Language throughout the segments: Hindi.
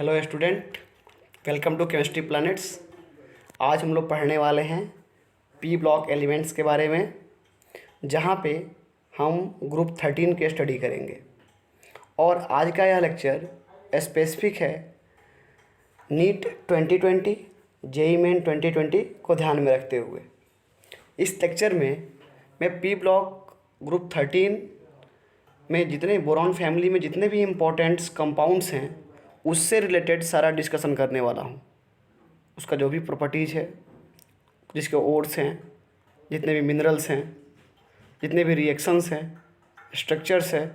Hello student, welcome to chemistry planets. आज हम लोग पढ़ने वाले हैं पी ब्लॉक एलिमेंट्स के बारे में, जहाँ पे हम ग्रुप 13 के स्टडी करेंगे। और आज का यह लेक्चर स्पेसिफिक है नीट 2020 जेईई मेन 2020 को ध्यान में रखते हुए। इस लेक्चर में मैं पी ब्लॉक ग्रुप 13 में जितने बोरॉन फैमिली में जितने भी इम्पोर्टेंट्स कंपाउंड्स हैं उससे रिलेटेड सारा डिस्कशन करने वाला हूँ। उसका जो भी प्रॉपर्टीज़ है, जिसके ओर्स हैं, जितने भी मिनरल्स हैं, जितने भी रिएक्शंस हैं, स्ट्रक्चर्स है,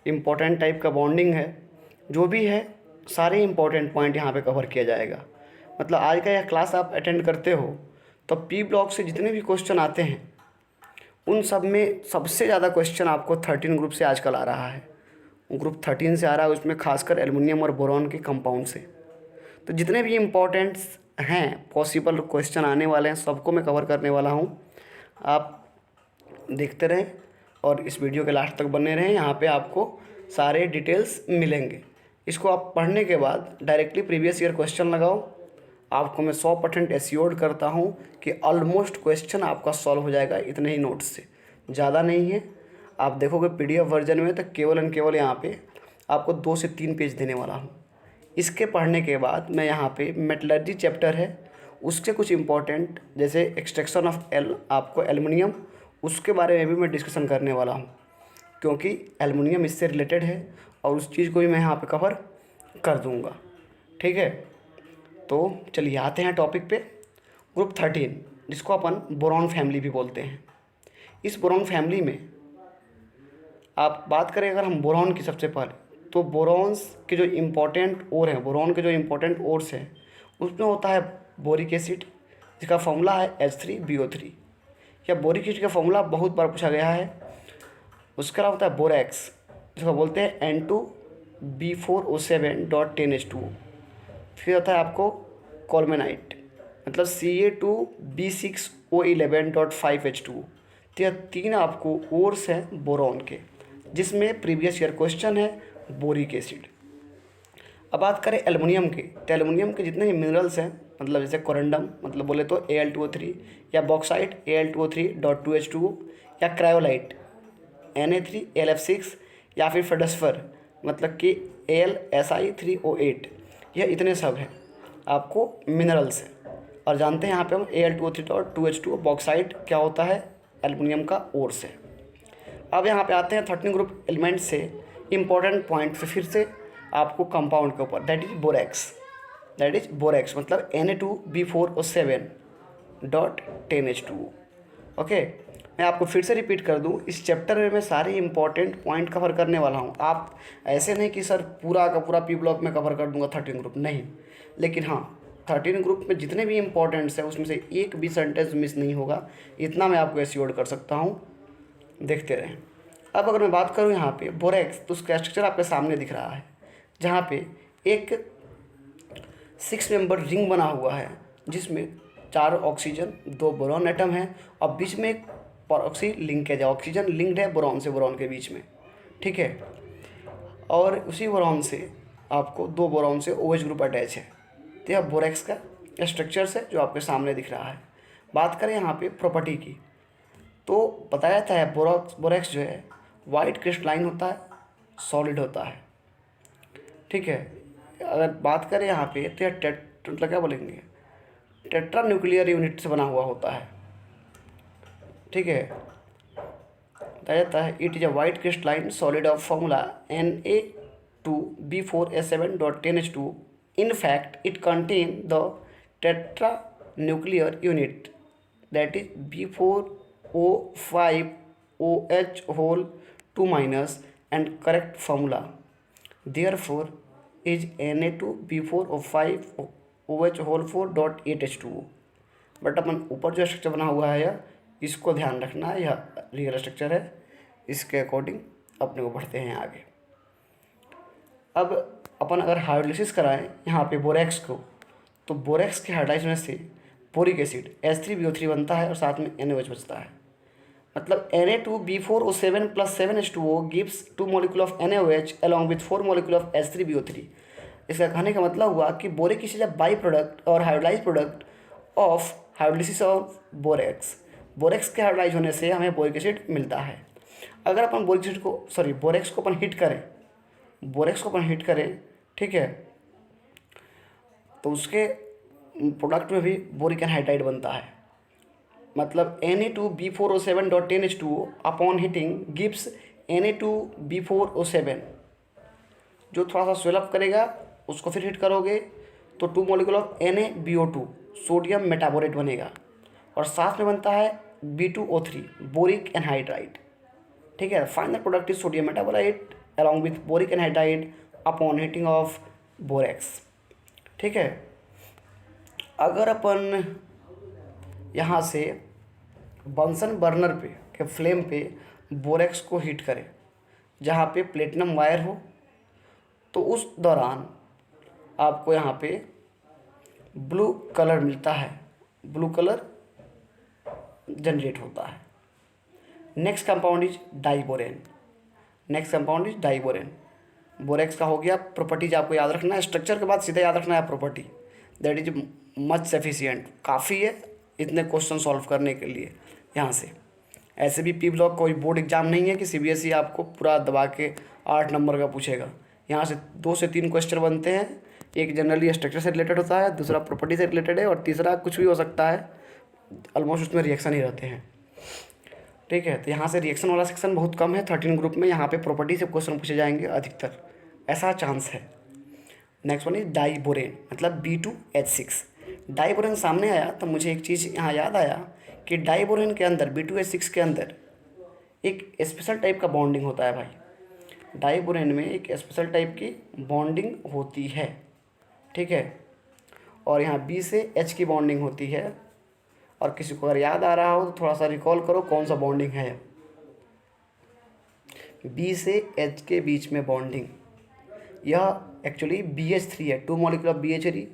इम्पोर्टेंट टाइप का बॉन्डिंग है, जो भी है सारे इम्पोर्टेंट पॉइंट यहाँ पे कवर किया जाएगा। मतलब आज का यह क्लास आप अटेंड करते हो तो पी ब्लॉक से जितने भी क्वेश्चन आते हैं उन सब में सबसे ज़्यादा क्वेश्चन आपको 13 ग्रुप से आजकल आ रहा है। ग्रुप 13 से आ रहा है, उसमें खासकर एल्युमिनियम और बोरॉन के कंपाउंड से। तो जितने भी इम्पोर्टेंट्स हैं पॉसिबल क्वेश्चन आने वाले हैं सबको मैं कवर करने वाला हूँ। आप देखते रहें और इस वीडियो के लास्ट तक बने रहें। यहाँ पे आपको सारे डिटेल्स मिलेंगे। इसको आप पढ़ने के बाद डायरेक्टली प्रीवियस ईयर क्वेश्चन लगाओ। आपको मैं 100% एश्योर्ड करता हूँ कि ऑलमोस्ट क्वेश्चन आपका सॉल्व हो जाएगा इतने ही नोट्स से, ज़्यादा नहीं है। आप देखोगे PDF वर्जन में तो केवल एंड केवल यहाँ पे आपको 2 से 3 पेज देने वाला हूँ। इसके पढ़ने के बाद मैं यहाँ पे मेटलर्जी चैप्टर है उसके कुछ इंपॉर्टेंट जैसे एक्सट्रैक्शन ऑफ आपको एल्युमिनियम, उसके बारे में भी मैं डिस्कशन करने वाला हूँ, क्योंकि एल्युमिनियम इससे रिलेटेड है और उस चीज़ को भी मैं यहाँ पे कवर कर दूँगा। ठीक है, तो चलिए आते हैं टॉपिक पे। ग्रुप 13 जिसको अपन बोरॉन फैमिली भी बोलते हैं। इस बोरॉन फैमिली में आप बात करें अगर हम बोरॉन की सबसे पहले, तो बोरॉन्स के जो इम्पोर्टेंट ओर हैं, बोरॉन के जो इम्पोर्टेंट ओर्स हैं उसमें होता है बोरिक एसिड, जिसका फॉर्मूला है H3BO3। या बोरिक एसिड का फॉर्मूला बहुत बार पूछा गया है। उसके अलावा होता है बोरैक्स, जिसको बोलते हैं N2B4O7.10H2O। फिर होता है आपको कॉल्मेनाइट, मतलब Ca2B6O11.5H2O। तो यह 3 आपको ओर्स हैं बोरॉन के, जिसमें प्रीवियस ईयर क्वेश्चन है बोरिक एसिड। अब बात करें एल्युमिनियम की, तो एल्युमिनियम के जितने भी मिनरल्स हैं, मतलब जैसे कोरंडम मतलब बोले तो Al2O3, या बॉक्साइट Al2O3.2H2O, या क्रायोलाइट Na3LF6, या फिर फेडस्फर मतलब कि AlSi3O8, यह इतने सब हैं आपको मिनरल्स हैं। और जानते हैं यहाँ पे हम Al2O3.2H2O बॉक्साइट क्या होता है, एल्युमिनियम का ओर्स है। अब यहाँ पे आते हैं 13 ग्रुप एलिमेंट से इम्पोर्टेंट पॉइंट से फिर से आपको कंपाउंड के ऊपर, दैट इज बोरैक्स मतलब Na2B4O7.10H2O। ओके, मैं आपको फिर से रिपीट कर दूँ, इस चैप्टर में मैं सारे इंपॉर्टेंट पॉइंट कवर करने वाला हूँ। आप ऐसे नहीं कि सर पूरा का पूरा पी ब्लॉक में कवर कर दूंगा 13 ग्रुप, नहीं, लेकिन हाँ 13 ग्रुप में जितने भी इंपॉर्टेंट्स हैं उसमें से एक भी सेंटेंस मिस नहीं होगा, इतना मैं आपको एश्योर्ड कर सकता हूँ। देखते रहें। अब अगर मैं बात करूँ यहाँ पे बोरैक्स, तो उसका स्ट्रक्चर आपके सामने दिख रहा है, जहाँ पे एक 6 मेंबर रिंग बना हुआ है, जिसमें 4 ऑक्सीजन 2 बोरॉन एटम है और बीच में एक परऑक्सी लिंकेज है, ऑक्सीजन लिंक्ड है बोरॉन से, बोरॉन के बीच में। ठीक है, और उसी बोरॉन से आपको 2 बोरॉन से OH ग्रुप अटैच है। तो यह बोरैक्स का स्ट्रक्चर है जो आपके सामने दिख रहा है। बात करें यहाँ पे प्रॉपर्टी की, तो बताया जाता है बोरैक्स जो है वाइट क्रिस्टलाइन होता है, सॉलिड होता है। ठीक है, अगर बात करें यहाँ पे तो यह मतलब क्या बोलेंगे, टेट्रा न्यूक्लियर यूनिट से बना हुआ होता है। ठीक है, बताया जाता है it is a white crystalline solid of formula Na2B4A7.10H2O। In fact it contain the tetra nuclear unit that is B4O5OH2- and correct formula therefore is Na2B4O5OH4.8H2O। But अपन ऊपर जो स्ट्रक्चर बना हुआ है यह, इसको ध्यान रखना है, यह रियल स्ट्रक्चर है। इसके अकॉर्डिंग अपने को बढ़ते हैं आगे। अब अपन अगर हाइड्रोलिसिस कराएं यहाँ पे बोरैक्स को, तो बोरैक्स के हाइड्राइज होने से बोरिक एसिड H3BO3 बनता है और साथ में NaOH बचता है। मतलब Na2B4O7 + 7H2O gives 2 molecule of NaOH along with 4 molecule of H3BO3। इसका कहने का मतलब हुआ कि boric acid is by product और hydrolyse product of hydrolysis of borax. Borax के हाइड्रोलाइज होने से हमें बोरिक एसिड मिलता है। अगर अपन बोरिक एसिड को बोरेक्स को अपन हीट करें, ठीक है, तो उसके प्रोडक्ट में भी बोरिक एनहाइड्राइड बनता है। मतलब Na2B4O7.10H2O upon heating gives Na2B4O7, जो थोड़ा सा स्वेल अप करेगा, उसको फिर हीट करोगे तो 2 molecule of NaBO2 sodium metaborate बनेगा, और साथ में बनता है B2O3 बोरिक एनहाइड्राइड। ठीक है, final product is sodium metabolite along with boric anhydride upon heating of borax. ठीक है, अगर अपन यहाँ से बंसन बर्नर पे के फ्लेम पे बोरेक्स को हीट करें जहाँ पे प्लेटिनम वायर हो, तो उस दौरान आपको यहाँ पे ब्लू कलर मिलता है, ब्लू कलर जनरेट होता है। Next compound is diborane. Borax का हो गया। प्रॉपर्टीज आपको याद रखना है, स्ट्रक्चर के बाद सीधे याद रखना है property. That is much sufficient, काफ़ी है इतने क्वेश्चन सॉल्व करने के लिए। यहाँ से ऐसे भी पी ब्लॉक कोई बोर्ड एग्जाम नहीं है कि CBSE आपको पूरा दबा के 8 नंबर का पूछेगा। यहाँ से 2 से 3 क्वेश्चन बनते हैं। एक जनरली स्ट्रक्चर से रिलेटेड होता है, दूसरा प्रॉपर्टी से रिलेटेड है, और तीसरा कुछ भी हो सकता है, ऑलमोस्ट उसमें रिएक्शन ही रहते हैं। ठीक है, तो यहाँ से रिएक्शन वाला सेक्शन बहुत कम है 13 ग्रुप में। यहाँ पे प्रॉपर्टी से क्वेश्चन पूछे जाएंगे अधिकतर, ऐसा चांस है। नेक्स्ट वन इज डाइबोरेन, मतलब B2H6। डाइबोरेन सामने आया तो मुझे एक चीज़ यहाँ याद आया कि डाइबोरेन के अंदर B2H6 के अंदर एक स्पेशल टाइप का बॉन्डिंग होता है भाई। डाइबोरेन में एक स्पेशल टाइप की बॉन्डिंग होती है। ठीक है, और यहाँ B से H की बॉन्डिंग होती है। और किसी को अगर याद आ रहा हो तो थोड़ा सा रिकॉल करो कौन सा बॉन्डिंग है। B से H के बीच में बॉन्डिंग, यह एक्चुअली BH3 है। 2 मॉलिक्यूल ऑफ BH3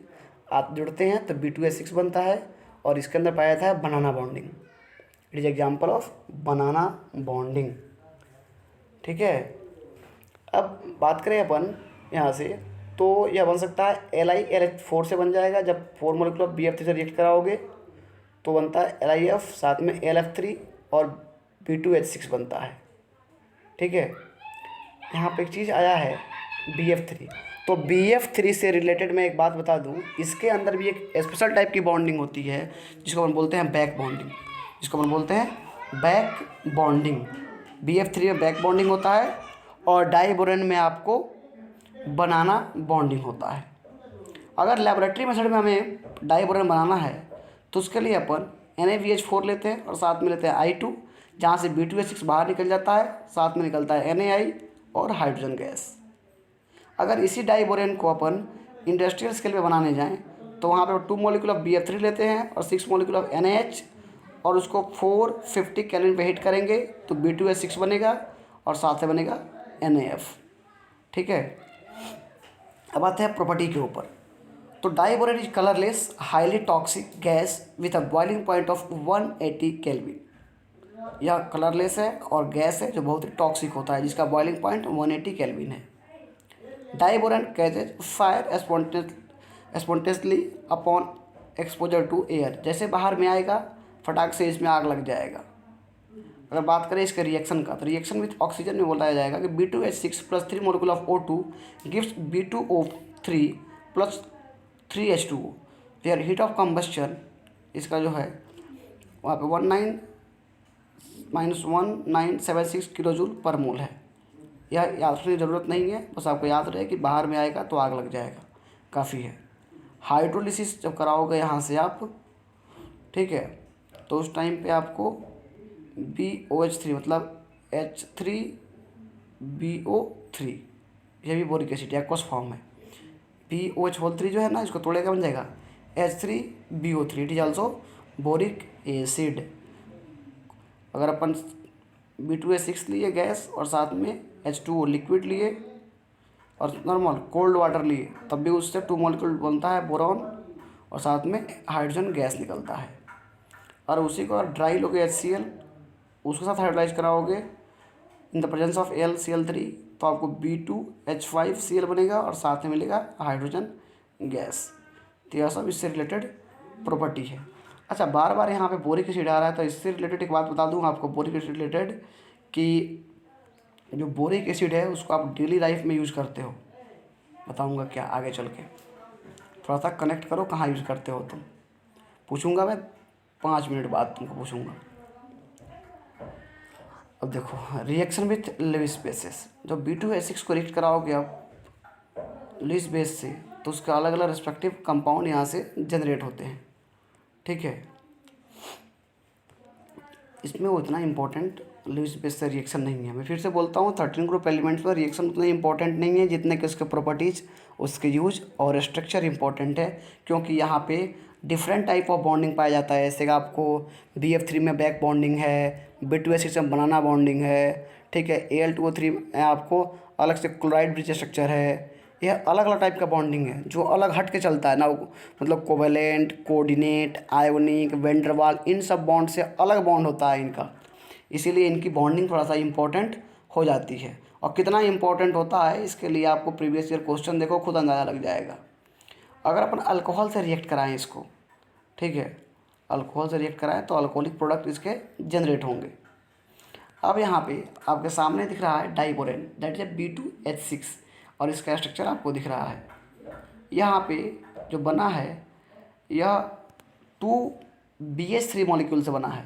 आप जुड़ते हैं तो B2H6 बनता है, और इसके अंदर पाया जाता है बनाना bonding. It is example of banana bonding. ठीक है, अब बात करें अपन यहाँ से, तो यह बन सकता है LiLH4 से बन जाएगा। जब 4 मॉलिक्यूल ऑफ BF3 से रिएक्ट कराओगे तो बनता है LiF, साथ में LF3 और B2H6 बनता है। ठीक है, यहाँ पे एक चीज़ आया है BF3, तो BF3 से रिलेटेड मैं एक बात बता दूँ, इसके अंदर भी एक स्पेशल टाइप की बॉन्डिंग होती है जिसको अपन बोलते हैं बैक बॉन्डिंग। BF3 में बैक बॉन्डिंग होता है, और डाइबोरेन में आपको बनाना बॉन्डिंग होता है। अगर लेबोरेटरी मेथड में हमें डाइबोरेन बनाना है तो उसके लिए अपन NaBH4 लेते हैं और साथ में लेते हैं I2, जहाँ से B2H6 बाहर निकल जाता है, साथ में निकलता है NaI और हाइड्रोजन गैस। अगर इसी डाइबोरेन को अपन इंडस्ट्रियल स्केल पे बनाने जाएं तो वहाँ पे 2 मॉलिक्यूल ऑफ BF3 लेते हैं और 6 मॉलिक्यूल ऑफ NaH, और उसको 450 केल्विन पे हीट करेंगे तो B2H6 बनेगा, और साथ में बनेगा NaF। ठीक है, अब आते हैं प्रॉपर्टी के ऊपर। तो diborane is colourless highly toxic gas with a boiling point of 180 kelvin. यह कलरलेस है और गैस है जो बहुत ही टॉक्सिक होता है, जिसका बॉइलिंग पॉइंट 180 केल्विन है। Diborane catches fire spontaneously upon exposure to air, जैसे बाहर में आएगा फटाक से इसमें आग लग जाएगा। अगर बात करें इसके रिएक्शन का, तो रिएक्शन विथ ऑक्सीजन में बोला जाएगा कि B2H6 plus 3 molecule of O2 gives B2O3 plus 3H2O, where heat of combustion इसका जो है वहाँ पे 1976 किलो जूल पर मोल है। यह याद रखने की ज़रूरत नहीं है, बस आपको याद रहे कि बाहर में आएगा तो आग लग जाएगा, काफ़ी है। हाइड्रोलिसिस जब कराओगे यहाँ से आप, ठीक है, तो उस टाइम पे आपको BOH3 मतलब H3BO3, यह भी बोरिक एसिड एक्वस फॉर्म है। BOH3 जो है ना, इसको तोड़ेगा बन जाएगा H3BO3, it is also boric acid. अगर अपन B2H6 लिए गैस और साथ में H2O लिक्विड लिए और नॉर्मल कोल्ड वाटर लिए, तब भी उससे 2 मॉलिक्यूल बनता है बोरॉन, और साथ में हाइड्रोजन गैस निकलता है। और उसी को ड्राई लोगे HCl, उसके साथ हाइड्रोलाइज कराओगे in the presence of LCl3 तो आपको B2H5Cl बनेगा और साथ में मिलेगा हाइड्रोजन गैस। तो यह सब इससे रिलेटेड प्रॉपर्टी है। अच्छा, बार बार यहाँ पे बोरिक एसिड आ रहा है, तो इससे रिलेटेड एक बात बता दूँ आपको बोरिक एसिड रिलेटेड, कि जो बोरिक एसिड है उसको आप डेली लाइफ में यूज़ करते हो, बताऊँगा क्या आगे चल के। थोड़ा सा कनेक्ट करो, कहाँ यूज़ करते हो तुम, पूछूंगा मैं 5 मिनट बाद तुमको पूछूंगा। अब देखो, रिएक्शन विथ लुईस बेसेस, जब B2H6 को रिएक्ट कराओगे आप लुईस बेस से, तो उसके अलग अलग रिस्पेक्टिव कंपाउंड यहाँ से जनरेट होते हैं। ठीक है, इसमें वो इतना इंपॉर्टेंट लुईस बेस से रिएक्शन नहीं है। मैं फिर से बोलता हूँ, 13 ग्रुप एलिमेंट्स पर रिएक्शन उतने इंपॉर्टेंट नहीं है जितने कि उसके प्रॉपर्टीज़, उसके यूज और स्ट्रक्चर इंपॉर्टेंट है, क्योंकि यहाँ पे डिफरेंट टाइप ऑफ बॉन्डिंग पाया जाता है। जैसे कि आपको BF3 में बैक बॉन्डिंग है, B2H6 में बनाना बॉन्डिंग है, ठीक है, Al2O3 में आपको अलग से क्लोराइड ब्रिज स्ट्रक्चर है। यह अलग अलग टाइप का बॉन्डिंग है जो अलग हट के चलता है ना, मतलब कोवेलेंट, कोऑर्डिनेट, आयोनिक, वेंडरवाल, इन सब बॉन्ड से अलग बॉन्ड होता है इनका, इसीलिए इनकी बॉन्डिंग थोड़ा सा इंपॉर्टेंट हो जाती है। और कितना इंपॉर्टेंट होता है इसके लिए आपको प्रीवियस ईयर क्वेश्चन देखो, खुद अंदाज़ा लग जाएगा। अगर अपन अल्कोहल से रिएक्ट कराएं इसको, ठीक है, अल्कोहल से रिएक्ट कराएं तो अल्कोहलिक प्रोडक्ट इसके जनरेट होंगे। अब यहाँ पे आपके सामने दिख रहा है डाइबोरेन, दैट इज B2H6, और इसका स्ट्रक्चर आपको दिख रहा है। यहाँ पे जो बना है यह 2BH3 मॉलिक्यूल से बना है,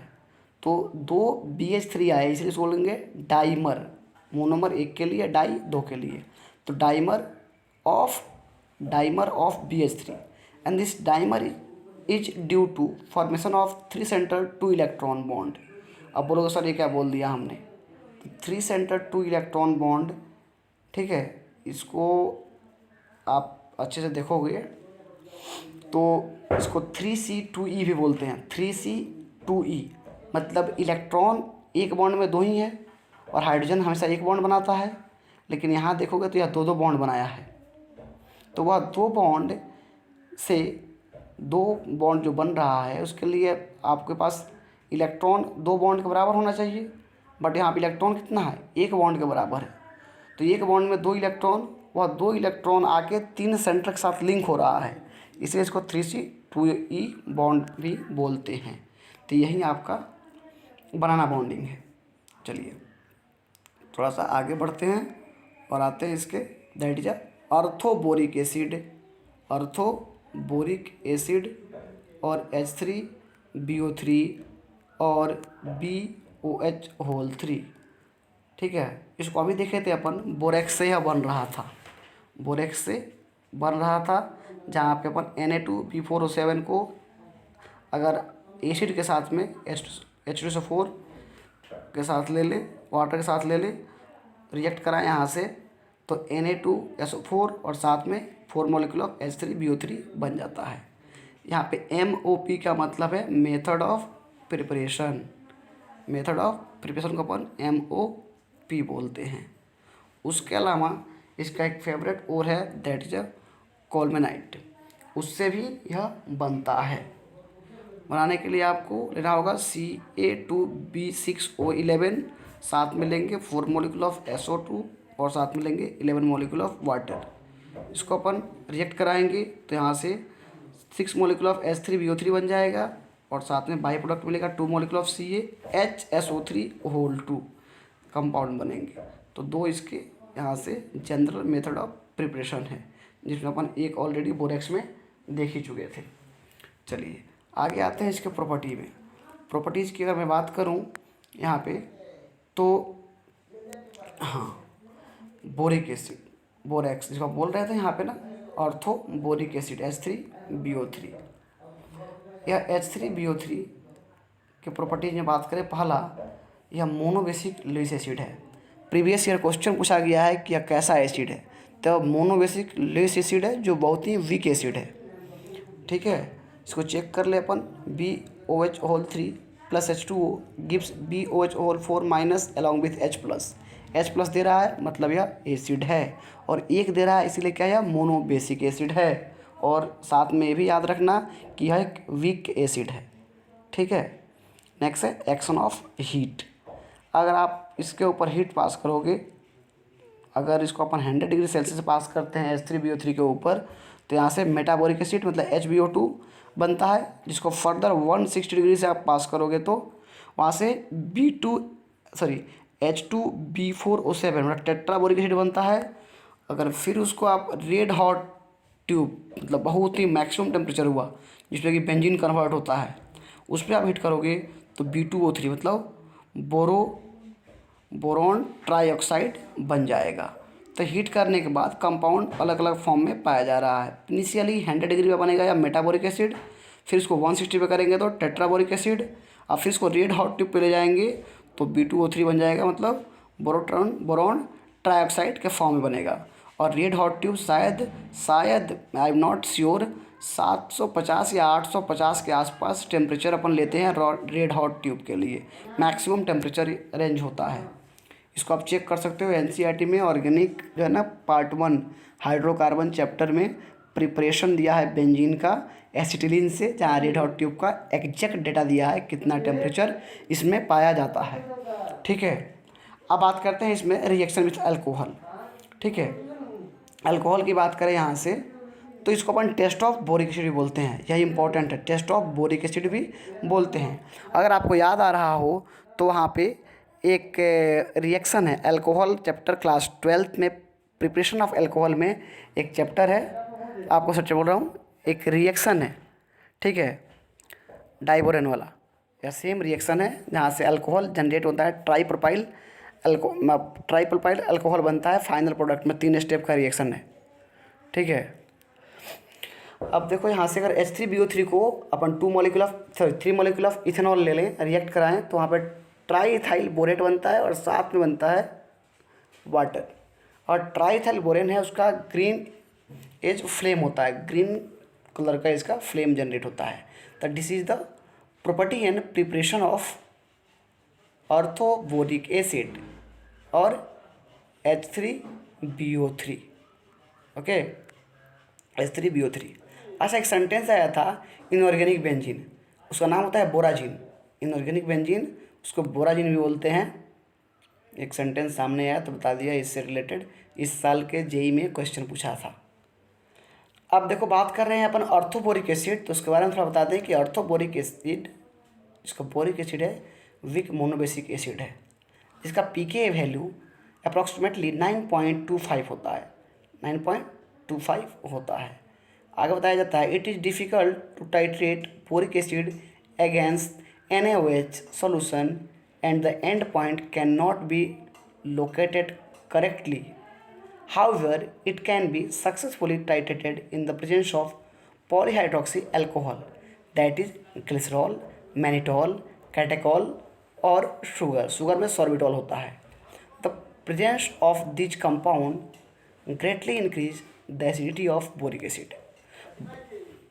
तो 2 BH3 आए, इसलिए इसको बोलेंगे डाइमर। मोनोमर एक के लिए, डाई 2 के लिए, तो dimer of BH3, and this dimer is due to formation of 3 centre 2 electron bond. अब बोलोगे सर ये क्या बोल दिया हमने, 3 सेंटर 2 इलेक्ट्रॉन बॉन्ड, ठीक है, इसको आप अच्छे से देखोगे तो इसको 3C2E भी बोलते हैं। 3C2E मतलब इलेक्ट्रॉन एक बॉन्ड में 2 ही है, और हाइड्रोजन हमेशा एक बॉन्ड बनाता है, लेकिन यहाँ देखोगे तो यह 2 बॉन्ड बनाया है। तो वह 2 बॉन्ड से 2 बॉन्ड जो बन रहा है उसके लिए आपके पास इलेक्ट्रॉन 2 बॉन्ड के बराबर होना चाहिए, बट यहाँ पे इलेक्ट्रॉन कितना है, 1 बॉन्ड के बराबर है। तो एक बॉन्ड में 2 इलेक्ट्रॉन, वह 2 इलेक्ट्रॉन आके 3 सेंटर के साथ लिंक हो रहा है, इसलिए इसको 3C2E बॉन्ड भी बोलते हैं। तो यही आपका बनाना बॉन्डिंग है। चलिए थोड़ा सा आगे बढ़ते हैं और आते हैं इसके, दैट इज अर्थोबोरिक एसिड। अर्थोबोरिक एसिड और H3BO3 और BOH3, ठीक है, इसको अभी देखे थे अपन, बोरेक्स से यह बन रहा था, बोरेक्स से बन रहा था, जहाँ पे अपन Na2B4O7 को अगर एसिड के साथ में H2SO4 के साथ ले ले, वाटर के साथ ले ले, रिएक्ट कराएं यहाँ से, तो Na2SO4 और साथ में 4 मॉलिक्यूल ऑफ H3BO3 बन जाता है। यहाँ पे MOP का मतलब है method of preparation. Method of preparation को अपन MOP बोलते हैं। उसके अलावा इसका एक फेवरेट और है, दैट इज कोल्मेनाइट, उससे भी यह बनता है। बनाने के लिए आपको लेना होगा Ca2B6O11, साथ में लेंगे 4 मॉलिक्यूल ऑफ SO2 और साथ में लेंगे 11 मॉलिक्यूल ऑफ वाटर। इसको अपन रिएक्ट कराएंगे तो यहाँ से 6 मॉलिक्यूल ऑफ H3BO3 बन जाएगा, और साथ में बाई प्रोडक्ट मिलेगा 2 मॉलिक्यूल ऑफ CaHSO3 कंपाउंड बनेंगे। तो 2 इसके यहाँ से जनरल मेथड ऑफ प्रिपरेशन है, जिसमें अपन एक ऑलरेडी बोरेक्स में देख ही चुके थे। चलिए आगे आते हैं इसके प्रॉपर्टी में। प्रॉपर्टीज़ की अगर मैं बात करूँ यहाँ पे, तो हाँ, बोरिक एसिड, बोरेक्स जिसको बोल रहे थे यहाँ पे ना, ऑर्थोबोरिक एसिड H3BO3। यह H3BO3 के प्रॉपर्टीज में बात करें, पहला यह मोनोबेसिक लुईस एसिड है। प्रीवियस ईयर क्वेश्चन पूछा गया है कि यह कैसा एसिड है, तो मोनोबेसिक लुईस एसिड है जो बहुत ही वीक एसिड है। ठीक है, इसको चेक कर ले अपन, BOH3 + H2O gives BOH4 minus along with H+ दे रहा है, मतलब यह एसिड है, और 1 दे रहा है, इसीलिए क्या है, मोनोबेसिक एसिड है। और साथ में ये भी याद रखना कि यह एक वीक एसिड है। ठीक है, नेक्स्ट है एक्शन ऑफ हीट। अगर आप इसके ऊपर हीट पास करोगे अगर इसको अपन 100 डिग्री सेल्सियस पास करते हैं H3BO3 के ऊपर, तो यहाँ से मेटाबोरिक एसिड मतलब HBO2 बनता है, जिसको फर्दर 160 डिग्री से आप पास करोगे तो वहाँ से H2B4O7 मतलब टेट्राबोरिक एसिड बनता है। अगर फिर उसको आप रेड हॉट ट्यूब मतलब बहुत ही मैक्सिमम टेम्परेचर हुआ जिसमें कि बेंजीन कन्वर्ट होता है, उस पर आप हीट करोगे तो B2O3 मतलब बोरोन ट्राईऑक्साइड बन जाएगा। तो हीट करने के बाद कंपाउंड अलग अलग फॉर्म में पाया जा रहा है। इनिशियली 100 डिग्री पे बनेगा या मेटाबोरिक एसिड, फिर इसको 160 पे करेंगे तो टेट्राबोरिक एसिड, और फिर इसको रेड हॉट ट्यूब पे ले जाएंगे तो B2O3 बन जाएगा मतलब बोरोन ट्राईऑक्साइड के फॉर्म में बनेगा। और रेड हॉट ट्यूब शायद आई एम नॉट श्योर 750 या 850 के आसपास टेम्परेचर अपन लेते हैं रेड हॉट ट्यूब के लिए, मैक्सिमम टेम्परेचर रेंज होता है। इसको आप चेक कर सकते हो NCERT में ऑर्गेनिक जो है ना पार्ट 1 हाइड्रोकार्बन चैप्टर में प्रिपरेशन दिया है बेंजीन का एसिटिलीन से, जहाँ रेड हॉट ट्यूब का एग्जैक्ट डेटा दिया है कितना टेम्परेचर इसमें पाया जाता है। ठीक है, अब बात करते हैं इसमें रिएक्शन विथ अल्कोहल। ठीक है, अल्कोहल की बात करें यहाँ से तो इसको अपन टेस्ट ऑफ बोरिक एसिड भी बोलते हैं, यह इंपॉर्टेंट है, टेस्ट ऑफ बोरिक एसिड भी बोलते हैं। अगर आपको याद आ रहा हो तो वहाँ पे एक रिएक्शन है अल्कोहल चैप्टर क्लास 12th में, प्रिपरेशन ऑफ अल्कोहल में एक चैप्टर है, आपको सच बोल रहा हूँ, एक रिएक्शन है। ठीक है, डाइबोरेन वाला यह सेम रिएक्शन है जहाँ से अल्कोहल जनरेट होता है, ट्राईप्रोपाइल अल्कोहल बनता है फाइनल प्रोडक्ट में। 3 स्टेप का रिएक्शन है। ठीक है, अब देखो यहाँ से अगर H3BO3 को अपन 3 मॉलिक्यूल ऑफ इथेनॉल ले लें, रिएक्ट कराएं, तो वहाँ पर ट्राईइथाइल बोरेट बनता है और साथ में बनता है वाटर। और ट्राईइथाइल बोरेन है, उसका ग्रीन एज फ्लेम होता है, ग्रीन कलर का इसका फ्लेम जनरेट होता है। तो this is the property and preparation of orthoboric acid और H3BO3। Okay, H3BO3। अच्छा, एक सेंटेंस आया था इनऑर्गेनिक बेंजीन, उसका नाम होता है बोराजीन। इनऑर्गेनिक बेंजीन उसको बोराजीन भी बोलते हैं। एक सेंटेंस सामने आया तो बता दिया, इससे रिलेटेड इस साल के JEE में क्वेश्चन पूछा था। अब देखो बात कर रहे हैं अपन ऑर्थोबोरिक एसिड, तो उसके बारे में थोड़ा बता दें कि ऑर्थोबोरिक एसिड, इसका बोरिक एसिड है, वीक मोनोबेसिक एसिड है, इसका pK वैल्यू अप्रॉक्सीमेटली 9.25 होता है, 9.25 होता है। आगे बताया जाता है it is difficult to titrate boric acid against NaOH solution and the end point cannot be located correctly. However, it can be successfully titrated in the presence of polyhydroxy alcohol, that is glycerol, mannitol, catechol और शुगर में sorbitol होता है। The presence of these compound greatly increase the acidity of boric acid.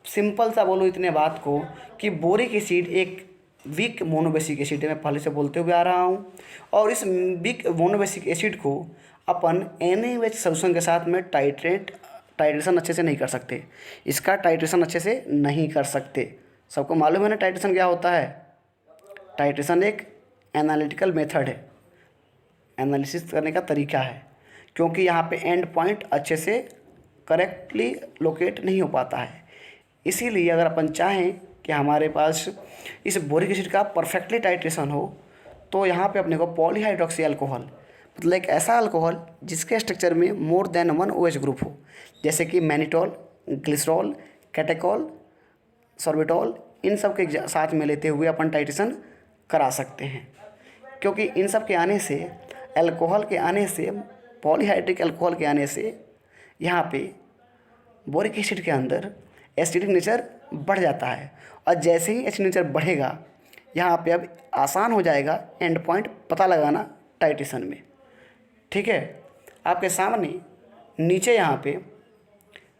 Simple सा बोलो इतने बात को कि बोरिक एसिड एक वीक मोनोबेसिक एसिड है, मैं पहले से बोलते हुए आ रहा हूँ, और इस वीक मोनोबेसिक एसिड को अपन NaOH सोल्यूशन के साथ में टाइट्रेशन अच्छे से नहीं कर सकते, इसका टाइट्रेशन अच्छे से नहीं कर सकते। सबको मालूम है ना टाइट्रेशन क्या होता है? टाइट्रेशन एक एनालिटिकल मेथड है, एनालिसिस करने का तरीका है, क्योंकि यहाँ पे एंड पॉइंट अच्छे से करेक्टली लोकेट नहीं हो पाता है। इसीलिए अगर अपन चाहें कि हमारे पास इस बोरिक एसिड का परफेक्टली टाइट्रेशन हो, तो यहाँ पे अपने को पॉलीहाइड्रोक्सी अल्कोहल मतलब एक ऐसा अल्कोहल जिसके स्ट्रक्चर में मोर देन 1 OH ग्रुप हो, जैसे कि मैनिटॉल, ग्लिसरॉल, कैटेकॉल, सॉर्बिटॉल, इन सब के साथ में लेते हुए अपन टाइट्रेशन करा सकते हैं। क्योंकि इन सब के आने से, अल्कोहल के आने से, पॉलीहाइड्रिक अल्कोहल के आने से यहाँ पे बोरिक एसिड के अंदर एसिडिक नेचर बढ़ जाता है, और जैसे ही एसिडिक नेचर बढ़ेगा यहाँ पे अब आसान हो जाएगा एंड पॉइंट पता लगाना टाइट्रेशन में। ठीक है, आपके सामने नीचे यहाँ पे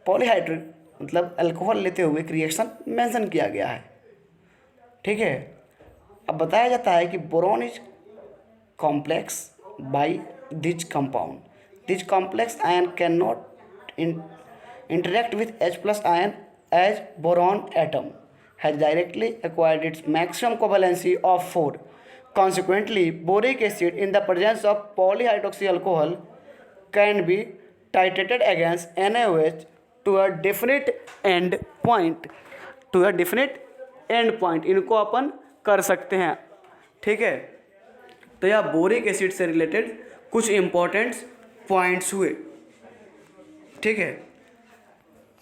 पॉलीहाइड्रिक मतलब अल्कोहल लेते हुए एक रिएक्शन मेंशन किया गया है। ठीक है, अब बताया जाता है कि boron is complex by this compound, this complex ion can not interact with H+ ion as boron atom has directly acquired its maximum covalency of 4. Consequently, boric acid in the presence of polyhydroxy alcohol can be titrated against NaOH to a definite end point, to a definite end point, इनको अपन कर सकते हैं। ठीक है, तो यह बोरिक एसिड से रिलेटेड कुछ इंपॉर्टेंट पॉइंट्स हुए। ठीक है,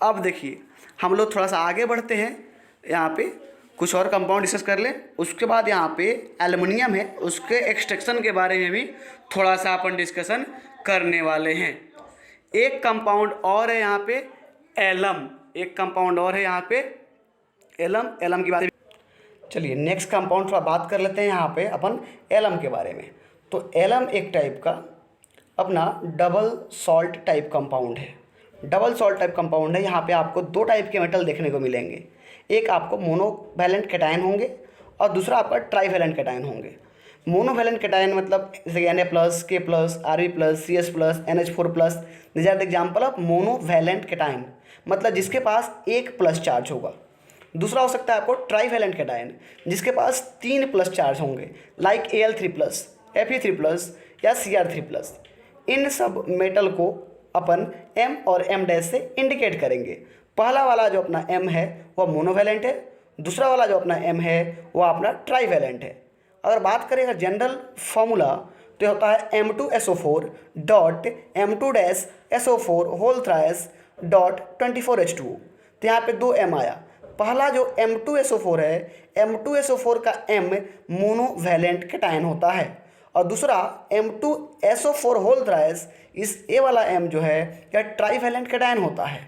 अब देखिए हम लोग थोड़ा सा आगे बढ़ते हैं, यहाँ पे कुछ और कंपाउंड डिस्कस कर लें। उसके बाद यहाँ पे एल्युमिनियम है, उसके एक्सट्रैक्शन के बारे में भी थोड़ा सा अपन डिस्कशन करने वाले हैं। एक कंपाउंड और है यहाँ पे एलम, एक कंपाउंड और है यहाँ पे एलम, एलम की बात। चलिए नेक्स्ट कंपाउंड थोड़ा बात कर लेते हैं यहाँ पे अपन एलम के बारे में। तो एलम एक टाइप का अपना डबल सॉल्ट टाइप कंपाउंड है। डबल सॉल्ट टाइप कंपाउंड है, यहाँ पे आपको दो टाइप के मेटल देखने को मिलेंगे। एक आपको मोनोवैलेंट कैटायन होंगे और दूसरा आपका ट्राईवैलेंट कैटायन होंगे। मोनोवैलेंट कैटायन मतलब जैसे Na+, K+, Rb+, Cs+, NH4+, this are the example of monovalent cation, मतलब जिसके पास एक प्लस चार्ज होगा। दूसरा हो सकता है आपको ट्राईवैलेंट कैटायन, जिसके पास 3 प्लस चार्ज होंगे, लाइक Al3+, Fe3+ या Cr3+। इन सब मेटल को अपन M और M' से इंडिकेट करेंगे। पहला वाला जो अपना M है वह मोनोवैलेंट है, दूसरा वाला जो अपना M है वह अपना ट्राईवैलेंट है। अगर बात करें जनरल फार्मूला तो यह होता है M2SO4 dot M2-SO4 whole thrice dot 24H2O। तो यहाँ पे 2 M आया। पहला जो M2SO4 है, M2SO4 का M मोनोवैलेंट कैटायन होता है और दूसरा M2SO4 होल थ्राइस, इस ए वाला M जो है यह ट्राईवैलेंट कैटायन होता है।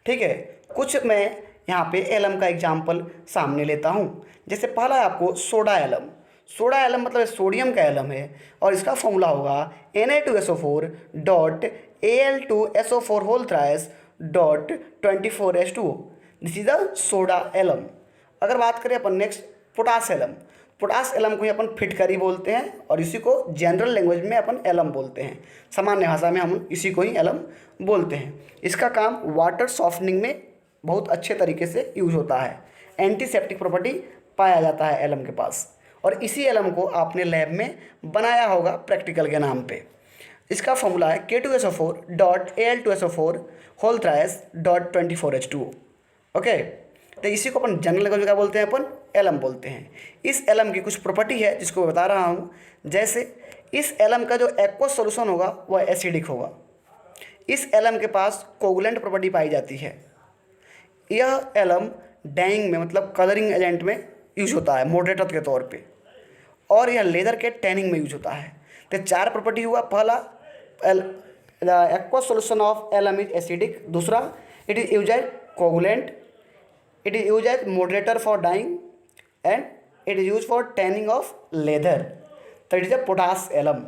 ठीक है, कुछ मैं यहाँ पे एलम का एग्जाम्पल सामने लेता हूँ। जैसे पहला है आपको सोडा एलम। सोडा एलम मतलब सोडियम का एलम है और इसका फॉर्मूला होगा Na2SO4 dot Al2SO4 whole thrice dot 24H2O। This is the soda alum. अगर बात करें अपन next potash alum, potash alum को ही अपन फिटकरी बोलते हैं और इसी को जनरल लैंग्वेज में अपन एलम बोलते हैं। सामान्य भाषा में हम इसी को ही एलम बोलते हैं। इसका काम वाटर सॉफ्टनिंग में बहुत अच्छे तरीके से यूज होता है। एंटीसेप्टिक प्रॉपर्टी पाया जाता है एलम के पास और इसी एलम को आपने लैब में बनाया होगा प्रैक्टिकल के नाम पे। इसका फॉर्मूला है K2SO4 dot Al2SO4 whole thrice dot 24H2O। Okay, तो इसी को अपन जनरल लैंग्वेज में क्या बोलते हैं, अपन एलम बोलते हैं। इस एलम की कुछ प्रॉपर्टी है जिसको बता रहा हूँ। जैसे इस एलम का जो एक्वस सॉल्यूशन होगा वह एसिडिक होगा। इस एलम के पास कोगुलेंट प्रॉपर्टी पाई जाती है। यह एलम डाइंग में मतलब कलरिंग एजेंट में यूज होता है मॉडरेटर के तौर पे, और यह लेदर के टैनिंग में यूज होता है। तो 4 प्रॉपर्टी हुआ। पहला, aqueous solution of alum is acidic. दूसरा, it is use as coagulant, it is used as moderator for dyeing and it is used for tanning of leather। तो it is a potash alum।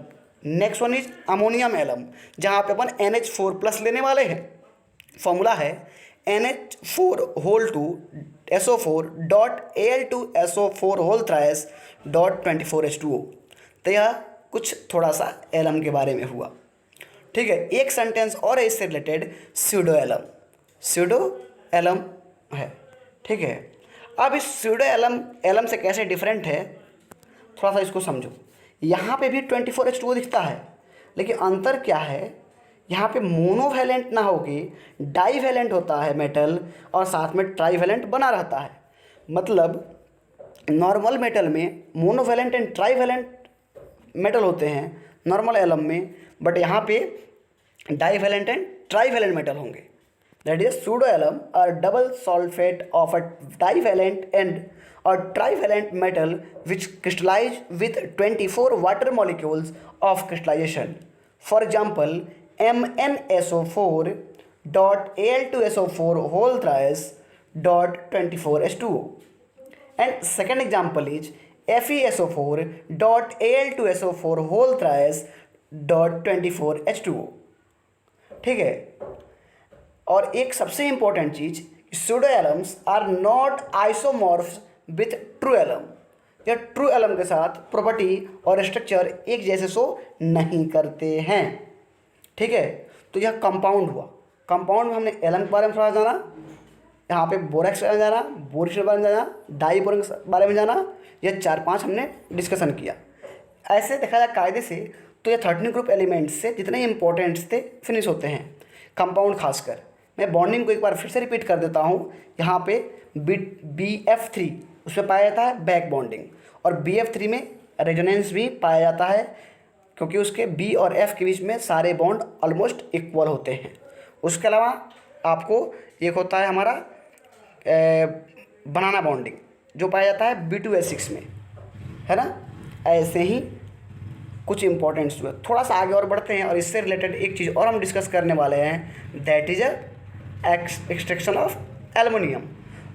Next one is ammonium alum, जहाँ पे अपन NH4+ लेने वाले हैं। फॉर्मूला है NH4 whole 2 SO4 dot Al2SO4 whole thrice dot 24H2O। तो यह कुछ थोड़ा सा एलम के बारे में हुआ। ठीक है, एक सेंटेंस और है इससे related, pseudo alum. Pseudo alum है। ठीक है, अब इस स्यूडो एलम से कैसे डिफरेंट है थोड़ा सा इसको समझो। यहाँ पे भी 24H2O दिखता है, लेकिन अंतर क्या है, यहाँ पे मोनोवैलेंट ना होगी डाईवैलेंट होता है मेटल और साथ में ट्राईवैलेंट बना रहता है। मतलब नॉर्मल मेटल में मोनोवैलेंट एंड ट्राईवैलेंट मेटल होते हैं नॉर्मल एलम में, बट यहाँ पे डाईवैलेंट एंड ट्राईवैलेंट मेटल होंगे। That is pseudo alum or double sulfate of a divalent and or trivalent metal which crystallize with 24 water molecules of crystallization. For example, MnSO4 dot Al2SO4 whole thrice dot 24H2O. And second example is FeSO4 dot Al2SO4 whole thrice dot 24H2O. ठीक है, और एक सबसे इंपॉर्टेंट चीज, pseudo alums are not isomorphs with true alum. यह ट्रू एलम के साथ प्रॉपर्टी और स्ट्रक्चर एक जैसे शो नहीं करते हैं। ठीक है, तो यह कंपाउंड हुआ। कंपाउंड में हमने एलम के बारे में थोड़ा जाना, यहाँ पे बोरेक्स के बारे में जाना, बोरिक्स के बारे में जाना, डाई बोरेक्स के बारे में जाना। यह 4-5 हमने डिस्कशन किया। ऐसे देखा जाए कायदे से तो ये 13 ग्रुप एलिमेंट्स से जितने इंपॉर्टेंट्स थे फिनिश होते हैं, कंपाउंड खासकर। मैं बॉन्डिंग को एक बार फिर से रिपीट कर देता हूँ। यहाँ पे BF3 उसमें पाया जाता है बैक बॉन्डिंग, और BF3 में रेजोनेंस भी पाया जाता है, क्योंकि उसके B और F के बीच में सारे बॉन्ड ऑलमोस्ट इक्वल होते हैं। उसके अलावा आपको एक होता है हमारा बनाना बॉन्डिंग, जो पाया जाता है B2H6 में, है ना। ऐसे ही कुछ इंपॉर्टेंट्स हुए। थोड़ा सा आगे और बढ़ते हैं और इससे रिलेटेड एक चीज़ और हम डिस्कस करने वाले हैं, that is extraction of aluminium.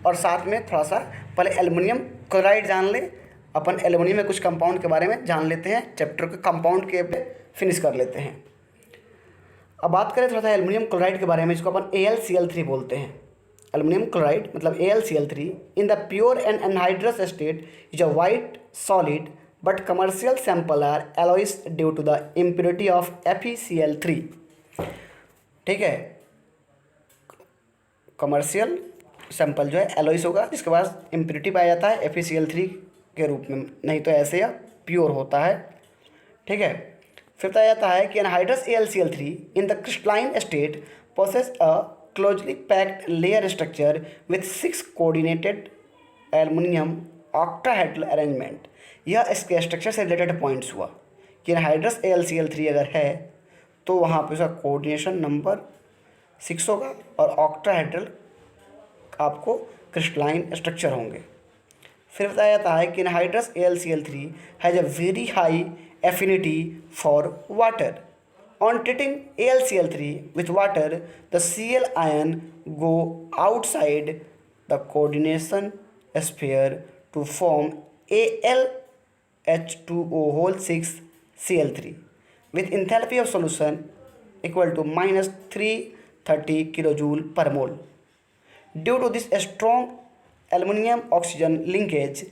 और साथ में थोड़ा सा पहले एल्युमिनियम क्लोराइड जान ले, अपन एल्युमिनियम में कुछ कंपाउंड के बारे में जान लेते हैं, चैप्टर के कंपाउंड के पे फिनिश कर लेते हैं। अब बात करें थोड़ा सा एल्युमिनियम क्लोराइड के बारे में, जिसको अपन AlCl3 बोलते हैं। एल्युमिनियम क्लोराइड मतलब AlCl3 in the pure and anhydrous state is a white solid, but commercial sample are alloys due to the impurity of FeCl3। ठीक है, कमर्शियल सैंपल जो है एलॉइस होगा, जिसके पास इम्प्योरिटी पाया जाता है FeCl3 के रूप में, नहीं तो ऐसे या प्योर होता है। ठीक है, फिर बताया जाता है कि anhydrous AlCl3 in the crystalline state possess a closely packed layer structure with 6 coordinated aluminium octahedral arrangement. यह इसके स्ट्रक्चर से रिलेटेड पॉइंट्स हुआ कि एनहाइड्रस AlCl3 अगर है तो वहाँ पे उसका कोऑर्डिनेशन नंबर 6 होगा और ऑक्टाहेड्रल आपको क्रिस्टलाइन स्ट्रक्चर होंगे। फिर बताया जाता है कि anhydrous AlCl3 has a very high affinity for water. On treating AlCl3 with water the Cl ion go outside the coordination sphere to form Al H2O 6 Cl3 with enthalpy of solution equal to -330 kilojoule per mole. Due to this strong aluminum oxygen linkage,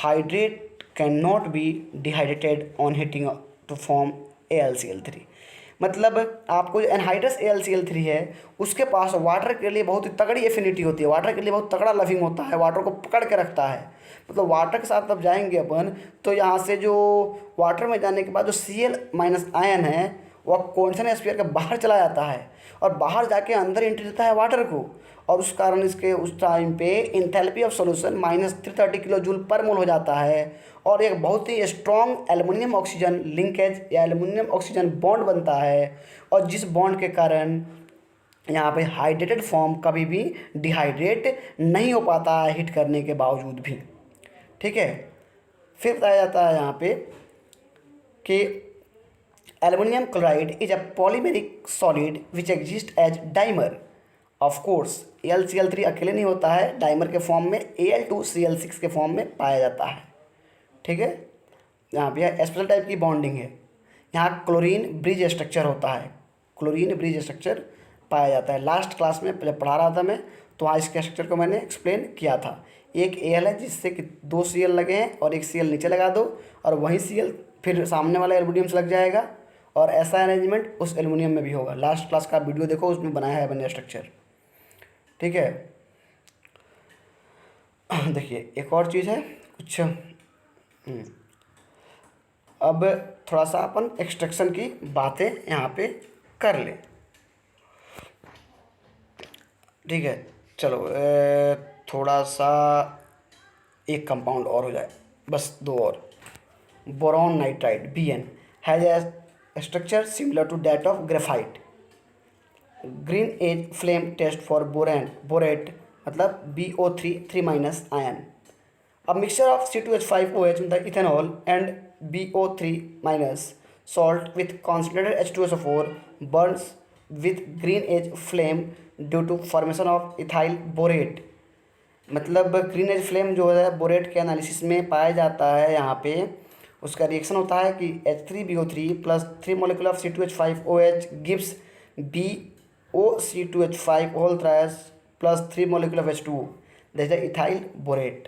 hydrate cannot be dehydrated on heating to form AlCl3। मतलब आपको जो एनहाइड्रस AlCl3 है उसके पास वाटर के लिए बहुत ही तगड़ी एफिनिटी होती है, वाटर के लिए बहुत तगड़ा लविंग होता है, वाटर को पकड़ के रखता है। मतलब वाटर के साथ अब जाएंगे अपन तो यहाँ से जो वाटर में जाने के बाद जो Cl माइनस आयन है वह कॉन्सन स्फीयर के बाहर चला जाता है और बाहर जाके अंदर एंट्री देता है वाटर को, और उस कारण इसके उस टाइम पे enthalpy of solution -330 kilo joule पर मोल हो जाता है और एक बहुत ही स्ट्रॉन्ग एल्युमिनियम ऑक्सीजन लिंकेज या एल्युमिनियम ऑक्सीजन बॉन्ड बनता है, और जिस बॉन्ड के कारण यहाँ पे हाइड्रेटेड फॉर्म कभी भी डिहाइड्रेट नहीं हो पाता है हीट करने के बावजूद भी। ठीक है, फिर बताया जाता है यहाँ पे कि aluminium chloride is a polymeric solid which exist as dimer. Of course AlCl3 अकेले नहीं होता है, डाइमर के फॉर्म में Al2Cl6 के फॉर्म में पाया जाता है। ठीक है, यहाँ पे स्पेशल टाइप की बॉन्डिंग है। यहाँ क्लोरीन ब्रिज स्ट्रक्चर होता है, क्लोरीन ब्रिज स्ट्रक्चर पाया जाता है। लास्ट क्लास में जब पढ़ा रहा था मैं तो वहाँ इसके स्ट्रक्चर को मैंने एक्सप्लेन किया था। एक Al है जिससे कि 2 Cl लगे हैं और एक Cl नीचे लगा दो और वहीं Cl फिर सामने वाला एल्युमिनियम से लग जाएगा, और ऐसा अरेंजमेंट उस एल्युमिनियम में भी होगा। लास्ट क्लास का वीडियो देखो, उसमें बनाया है मैंने स्ट्रक्चर। ठीक है, देखिए एक और चीज़ है कुछ, अब थोड़ा सा अपन एक्सट्रैक्शन की बातें यहाँ पे कर लें। ठीक है, चलो थोड़ा सा एक कंपाउंड और हो जाए, बस 2 और। Boron nitride Bn has a structure similar to that of graphite. Green as flame test for borate मतलब BO3 3- ion. A mixture of C2H5OH मतलब ethanol and BO3- salt with concentrated H2SO4 burns with green edge flame due to formation of ethyl borate। मतलब ग्रीन एज फ्लेम जो है बोरेट के एनालिसिस में पाया जाता है। यहाँ पे उसका रिएक्शन होता है कि H3BO3 plus 3 molecule of C2H5OH gives BOC2H5 whole thrice plus 3 molecule of H2O, that is ethyl borate.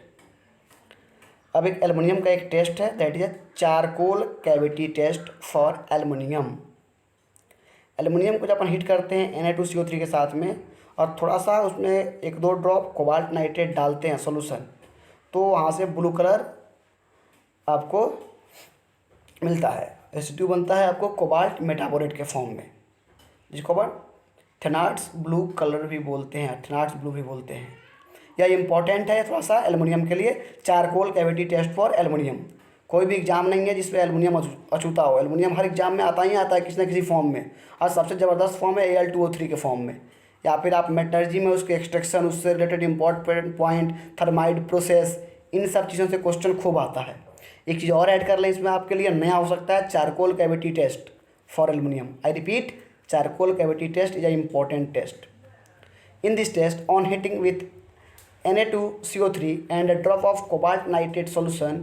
अब एक एल्युमिनियम का एक टेस्ट है, that is charcoal cavity test for aluminium. Aluminium को जब अपन हीट करते हैं Na2CO3 के साथ में और थोड़ा सा उसमें 1-2 ड्रॉप कोबाल्ट नाइट्रेट डालते हैं सॉल्यूशन, तो वहाँ से ब्लू कलर आपको मिलता है। रेसिड्यू बनता है आपको कोबाल्ट मेटाबोरेट के फॉर्म में, जिसको अपन थेनार्ड्स ब्लू कलर भी बोलते हैं, थेनार्ड्स ब्लू भी बोलते हैं। यह इंपॉर्टेंट है थोड़ा सा एल्युमिनियम के लिए, charcoal cavity test for aluminium. कोई भी एग्जाम नहीं है जिसमें एल्युमिनियम अछूता हो, एल्युमिनियम हर एग्जाम में आता ही आता है किसी न किसी फॉर्म में, और सबसे ज़बरदस्त फॉर्म है Al2O3 के फॉर्म में। या फिर आप मेटलर्जी में उसके एक्सट्रैक्शन, उससे रिलेटेड इंपॉर्टेंट पॉइंट, थर्माइड प्रोसेस, इन सब चीज़ों से क्वेश्चन खूब आता है। एक चीज़ और ऐड कर लें इसमें आपके लिए नया हो सकता है, charcoal cavity test for aluminium. I repeat, charcoal cavity test is a important test. In this test, on heating with Na2CO3 and a drop of cobalt nitrate solution,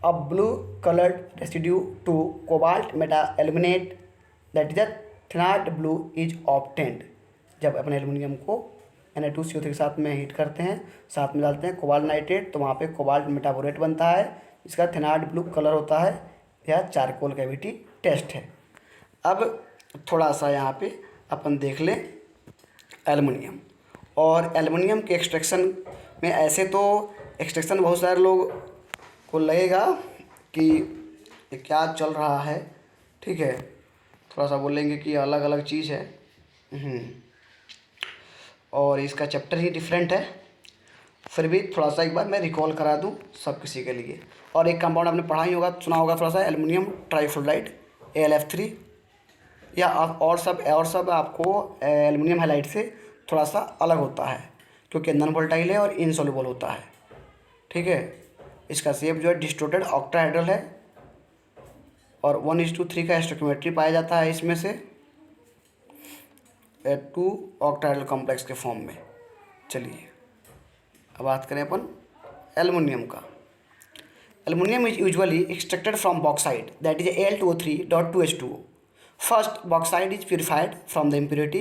a blue colored residue to cobalt meta-aluminate, that is a thenard blue, is obtained। जब अपने एल्युमिनियम को Na2CO3 के साथ में हीट करते हैं, साथ में डालते हैं कोबाल्ट नाइट्रेट, तो वहाँ पे कोबाल्ट मेटाबोरेट बनता है, इसका थेनार्ड ब्लू कलर होता है। यह चारकोल कैविटी टेस्ट है। अब थोड़ा सा यहाँ पे अपन देख लें एल्युमिनियम। और एल्युमिनियम के एक्सट्रैक्शन में ऐसे तो एक्सट्रैक्शन बहुत सारे लोग को लगेगा कि ये क्या चल रहा है, ठीक है, थोड़ा सा बोलेंगे कि अलग अलग चीज़ है, और इसका चैप्टर ही डिफरेंट है। फिर भी थोड़ा सा एक बार मैं रिकॉल करा दूं सब किसी के लिए। और एक कंपाउंड आपने पढ़ा ही होगा, सुना होगा थोड़ा सा, एल्युमिनियम ट्राइफ्लोराइड AlF3, या और सब आपको एल्युमिनियम हैलाइड से थोड़ा सा अलग होता है, क्योंकि नॉन वोलेटाइल है और इनसॉल्युबल होता है, ठीक है। इसका शेप जो है डिस्टोर्टेड ऑक्टाहेड्रल है, और 1:3 का स्टोइकियोमेट्री पाया जाता है इसमें से 2 ऑक्टाहेड्रल कॉम्प्लेक्स के फॉर्म में। चलिए अब बात करें अपन एल्युमिनियम का। Aluminium is usually extracted from bauxite, that is Al2O3.2H2O। First bauxite is purified from the impurity,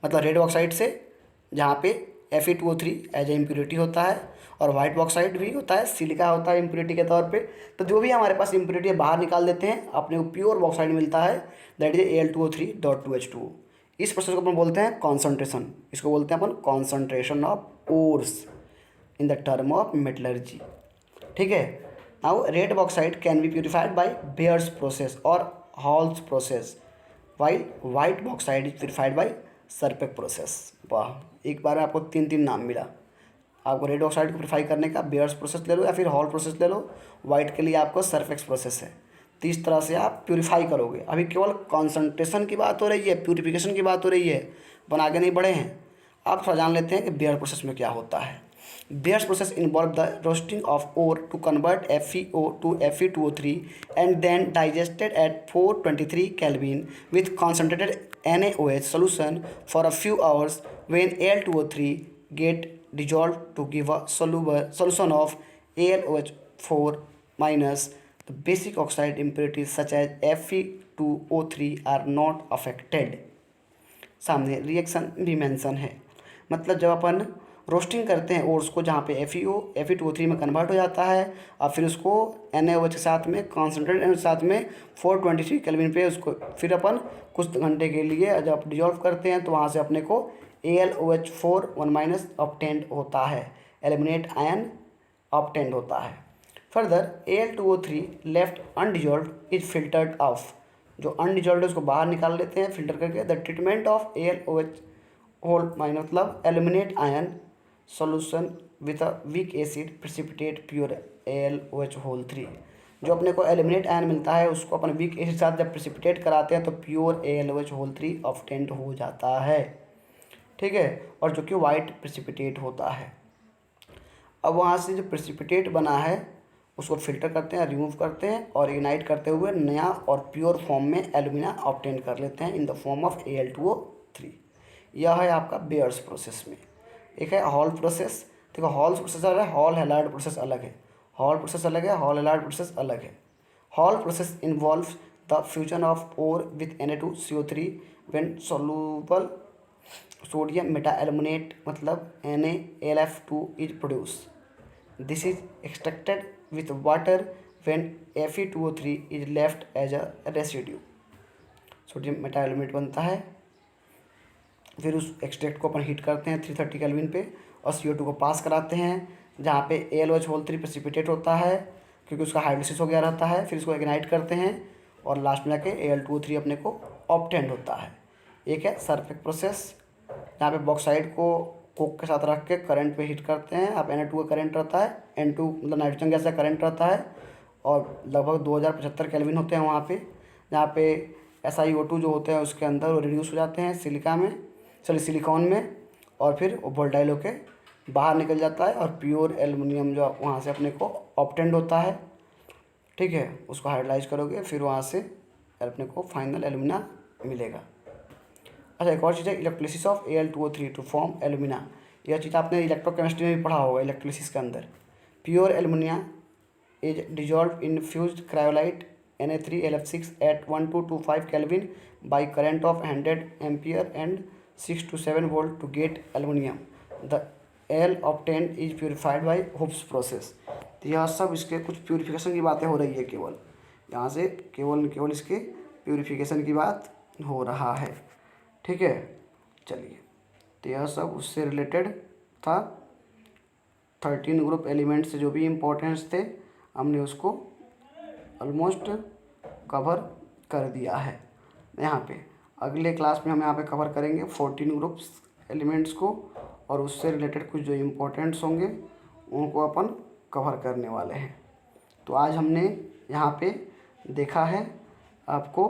मतलब रेड बॉक्साइट से, जहाँ पे Fe2O3 एज ए इम्प्योरिटी होता है, और वाइट बॉक्साइट भी होता है, सिलिका होता है इम्प्योरिटी के तौर पे। तो जो भी हमारे पास इम्प्योरिटी बाहर निकाल देते हैं, अपने को प्योर बॉक्साइट मिलता है, दैट इज Al2O3.2H2O। इस प्रोसेस को अपन बोलते हैं कॉन्सनट्रेशन, इसको बोलते हैं अपन concentration of ores in the term of metallurgy, ठीक है। Now red bauxite can be purified by Baeyer's process और Hall's process, while white bauxite is purified by Serpeck process. वाह, एक बार में आपको 3 नाम मिला। आपको रेड ऑक्साइड को प्योरीफाई करने का बेयर्स प्रोसेस ले लो, या फिर हॉल प्रोसेस ले लो, वाइट के लिए आपको सरफेक्स प्रोसेस है। तो इस तरह से आप प्योरीफाई करोगे। अभी केवल कॉन्सनट्रेशन की बात हो रही है, प्योरीफिकेशन की बात हो रही है, अपन आगे नहीं बढ़े हैं। आप थोड़ा जान लेते हैं कि बेयर प्रोसेस में क्या होता है। Beer's process involved the roasting of ore to convert FeO to Fe2O3 and then digested at 423 Kelvin with concentrated NaOH solution for a few hours. When Al2O3 get dissolved to give a solution of AlOH4 minus, the basic oxide impurities such as Fe2O3 are not affected। सामने रिएक्शन भी मेंशन है, मतलब जब अपन रोस्टिंग करते हैं ओर्स को, जहाँ पे Fe2O3 में कन्वर्ट हो जाता है, और फिर उसको NaOH के साथ में कॉन्सेंट्रेट के साथ में 423 केल्विन पे उसको फिर अपन कुछ घंटे के लिए जब डिजॉल्व करते हैं, तो वहाँ से अपने को AlOH4 1- ऑब्टेंड होता है, एलिमिनेट आयन ऑब्टेंड होता है। Further Al2O3 left undissolved is filtered off, जो अनडिजॉल्व्ड है उसको बाहर निकाल लेते हैं फिल्टर करके। The treatment of AlOH whole minus मतलब aluminate ion solution with a weak acid precipitate pure AlOH whole 3। जो अपने को एलिमिनेट आयन मिलता है उसको अपन वीक एसिड साथ जब प्रेसिपिटेट कराते हैं तो प्योर AlOH होल 3 ऑब्टेंड हो जाता है, ठीक है, और जो कि वाइट प्रेसिपिटेट होता है। अब वहाँ से जो प्रेसिपिटेट बना है उसको फिल्टर करते हैं, रिमूव करते हैं, और इग्नाइट करते हुए नया और प्योर फॉर्म में एल्यूमिना ऑब्टेन कर लेते हैं in the form of Al2O3। यह है आपका बेयर्स प्रोसेस में। एक है हॉल प्रोसेस, देखो हॉल प्रोसेस अलग है, हॉल हैलार्ड प्रोसेस अलग है, हॉल प्रोसेस अलग है, हॉल हैलार्ड प्रोसेस अलग है। Hall process involves the fusion of ore with Na2CO3 when soluble sodium metaaluminate मतलब NaLF2 is produce. This is extracted with water when Fe2O3 is left as a residue। Sodium metaaluminate बनता है, फिर उस एक्सट्रैक्ट को अपन हीट करते हैं 330 केल्विन पे, और CO2 को पास कराते हैं, जहाँ पे AlOH होल 3 प्रेसिपिटेट होता है क्योंकि उसका हाइड्रोलिसिस हो गया रहता है। फिर इसको इग्नाइट करते हैं, और लास्ट में जाके Al2O3 अपने को ऑब्टेंड होता है। एक है सरफेक्ट प्रोसेस, यहाँ पे बॉक्साइड को कोक के साथ रख के करंट पे हीट करते हैं। अब Na2 का करंट रहता है, N2 मतलब नाइट्रोजन गैस का करंट रहता है और लगभग 2075 केल्विन होते हैं वहाँ पे। जहाँ पे SiO2 जो होते हैं उसके अंदर वो रिड्यूस हो जाते हैं सिलिकॉन में, और फिर वो वोलेटाइल होके बाहर निकल जाता है और प्योर एल्युमिनियम जो वहाँ से अपने को ऑब्टेंड होता है। ठीक है, उसको हाइड्रोलाइज करोगे फिर वहाँ से अपने को फाइनल एल्यूमिना मिलेगा। अच्छा, एक और चीज़ है electrolysis of Al2O3 to form alumina. यह चीज़ आपने इलेक्ट्रोकेमिस्ट्री में भी पढ़ा होगा इलेक्ट्रोलिसिस के अंदर। Pure alumina is dissolve in fused cryolite Na3LF6 at 1225 Kelvin by current of 100 ampere and 6 to 7 volt to get aluminum. The L obtained is purified by Hoops process. तो यह सब इसके कुछ प्यूरिफिकेशन की बातें हो रही है, केवल यहाँ से केवल इसके प्यूरिफिकेशन की बात हो रहा है। ठीक है, चलिए, तो यह सब उससे रिलेटेड था। 13 ग्रुप एलिमेंट से जो भी इम्पोर्टेंस थे हमने उसको ऑलमोस्ट कवर कर दिया है यहाँ पे। अगले क्लास में हम यहाँ पे कवर करेंगे 14 ग्रुप्स एलिमेंट्स को, और उससे रिलेटेड कुछ जो इम्पोर्टेंट्स होंगे उनको अपन कवर करने वाले हैं। तो आज हमने यहाँ पे देखा है आपको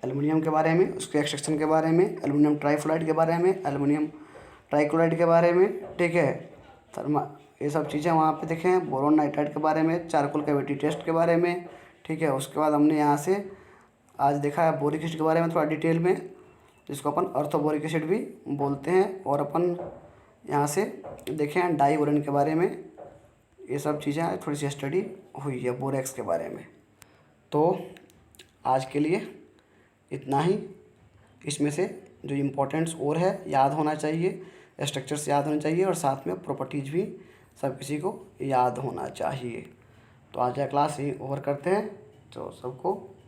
एल्युमिनियम के बारे में, उसके एक्सट्रैक्शन के बारे में, एल्युमिनियम ट्राइफ्लोराइड के बारे में, एल्युमिनियम ट्राइक्लोराइड के बारे में। ठीक है, ये सब चीज़ें वहाँ पे देखें हैं। बोरोन नाइट्राइड के बारे में, चारकोल कैविटी टेस्ट के बारे में। ठीक है, उसके बाद हमने यहाँ से आज देखा है बोरिक एसिड के बारे में थोड़ा डिटेल में, जिसको अपन अर्थोबोरिक एसिड भी बोलते हैं। और अपन यहाँ से देखें हैं डाईबोरेन के बारे में। ये सब चीज़ें थोड़ी सी स्टडी हुई है बोरेक्स के बारे में। तो आज के लिए इतना ही। इसमें से जो इम्पोर्टेंट्स और है याद होना चाहिए, स्ट्रक्चर्स याद होने चाहिए, और साथ में प्रॉपर्टीज़ भी सब किसी को याद होना चाहिए। तो आज का क्लास ही ओवर करते हैं। तो सबको